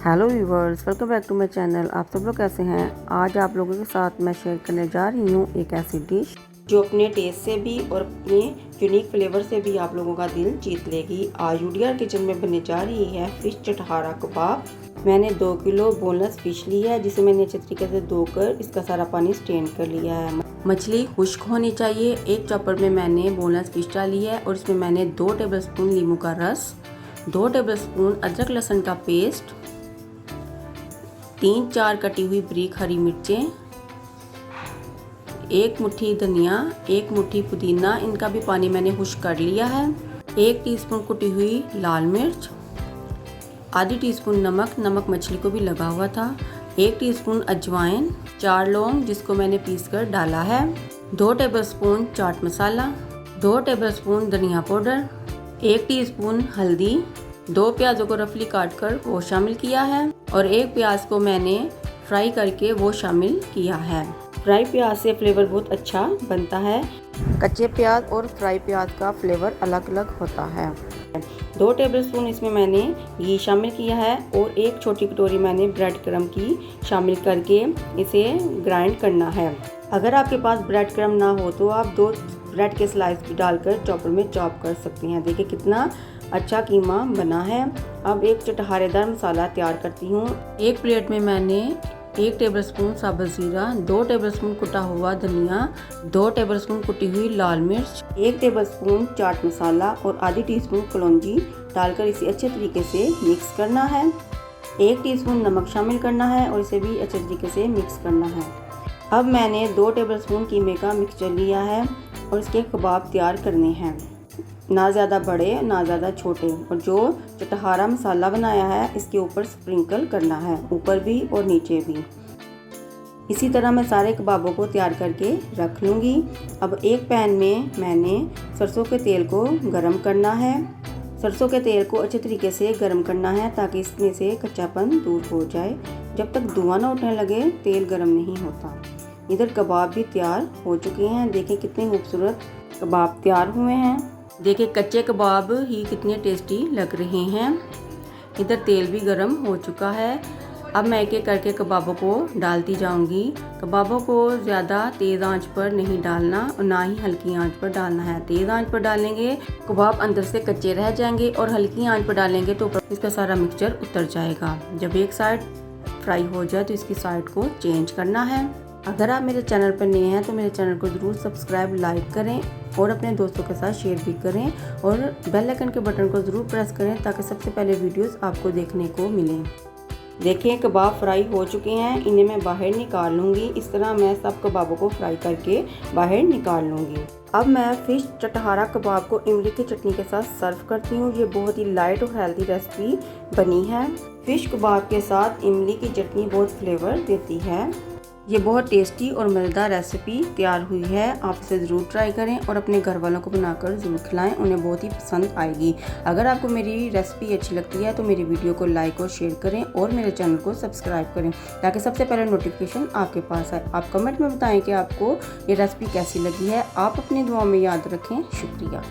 Hello viewers, welcome back to my channel. आप सब लोग कैसे हैं? आज आप लोगों के साथ मैं शेयर करने जा रही हूँ एक ऐसी डिश जो अपने टेस्ट से भी और अपने यूनिक फ्लेवर से भी आप लोगों का दिल जीत लेगी। आज यूडियार किचन में बनने जा रही है फिश चटहारा कबाब। मैंने 2 किलो बोनलेस फिश ली है, जिसे मैंने अच्छे तरीके से धोकर इसका सारा पानी स्ट्रेन कर लिया है। मछली खुश्क होनी चाहिए। एक चॉपर में मैंने बोनलेस फिश डाली है और इसमें मैंने 2 टेबलस्पून नींबू का रस, 2 टेबलस्पून अदरक लहसुन का पेस्ट, 3-4 कटी हुई बारीक हरी मिर्चें, 1 मुट्ठी धनिया, 1 मुट्ठी पुदीना, इनका भी पानी मैंने खुश्क कर लिया है, 1 टीस्पून कुटी हुई लाल मिर्च, आधी टीस्पून नमक मछली को भी लगा हुआ था, 1 टीस्पून अजवाइन, 4 लौंग जिसको मैंने पीस कर डाला है, 2 टेबलस्पून चाट मसाला, 2 टेबलस्पून धनिया पाउडर, 1 टीस्पून हल्दी, 2 प्याज़ों को रफली काट कर वो शामिल किया है और 1 प्याज को मैंने फ्राई करके वो शामिल किया है। फ्राई प्याज से फ्लेवर बहुत अच्छा बनता है। कच्चे प्याज और फ्राई प्याज का फ्लेवर अलग अलग होता है। 2 टेबलस्पून इसमें मैंने घी शामिल किया है और 1 छोटी कटोरी मैंने ब्रेड क्रम्ब की शामिल करके इसे ग्राइंड करना है। अगर आपके पास ब्रेड क्रम्ब ना हो तो आप 2 ब्रेड के स्लाइस भी डालकर चॉपर में चॉप कर सकती हैं। देखिए कितना अच्छा कीमा बना है। अब एक चटहारेदार मसाला तैयार करती हूँ। एक प्लेट में मैंने 1 टेबलस्पून साबुत जीरा, 2 टेबलस्पून कुटा हुआ धनिया, 2 टेबलस्पून कुटी हुई लाल मिर्च, 1 टेबलस्पून चाट मसाला और आधी टीस्पून कलौंजी डालकर इसे अच्छे तरीके से मिक्स करना है। 1 टीस्पून नमक शामिल करना है और इसे भी अच्छे तरीके से मिक्स करना है। अब मैंने 2 टेबलस्पून कीमे का मिक्सचर लिया है और इसके कबाब तैयार करने हैं। ना ज़्यादा बड़े ना ज़्यादा छोटे, और जो चटहारा मसाला बनाया है इसके ऊपर स्प्रिंकल करना है, ऊपर भी और नीचे भी। इसी तरह मैं सारे कबाबों को तैयार करके रख लूँगी। अब एक पैन में मैंने सरसों के तेल को गरम करना है। सरसों के तेल को अच्छे तरीके से गरम करना है ताकि इसमें से कच्चापन दूर हो जाए। जब तक धुआं ना उठने लगे तेल गरम नहीं होता। इधर कबाब भी तैयार हो चुके हैं। देखें कितने खूबसूरत कबाब तैयार हुए हैं। देखिए कच्चे कबाब ही कितने टेस्टी लग रहे हैं। इधर तेल भी गरम हो चुका है। अब मैं एक एक करके कबाबों को डालती जाऊंगी। कबाबों को ज़्यादा तेज़ आंच पर नहीं डालना और ना ही हल्की आंच पर डालना है। तेज़ आंच पर डालेंगे कबाब अंदर से कच्चे रह जाएंगे और हल्की आंच पर डालेंगे तो इसका सारा मिक्सचर उतर जाएगा। जब एक साइड फ्राई हो जाए तो इसकी साइड को चेंज करना है। अगर आप मेरे चैनल पर नए हैं तो मेरे चैनल को ज़रूर सब्सक्राइब लाइक करें और अपने दोस्तों के साथ शेयर भी करें और बेल आइकन के बटन को ज़रूर प्रेस करें ताकि सबसे पहले वीडियोस आपको देखने को मिलें। देखें कबाब फ्राई हो चुके हैं, इन्हें मैं बाहर निकाल लूँगी। इस तरह मैं सब कबाबों को फ्राई करके बाहर निकाल लूँगी। अब मैं फ़िश चटहारा कबाब को इमली की चटनी के साथ सर्व करती हूँ। ये बहुत ही लाइट और हेल्दी रेसिपी बनी है। फ़िश कबाब के साथ इमली की चटनी बहुत फ्लेवर देती है। ये बहुत टेस्टी और मज़ेदार रेसिपी तैयार हुई है। आप इसे ज़रूर ट्राई करें और अपने घर वालों को बनाकर ज़रूर खिलाएं, उन्हें बहुत ही पसंद आएगी। अगर आपको मेरी रेसिपी अच्छी लगती है तो मेरी वीडियो को लाइक और शेयर करें और मेरे चैनल को सब्सक्राइब करें ताकि सबसे पहले नोटिफिकेशन आपके पास आए। आप कमेंट में बताएं कि आपको ये रेसिपी कैसी लगी है। आप अपनी दुआओं में याद रखें। शुक्रिया।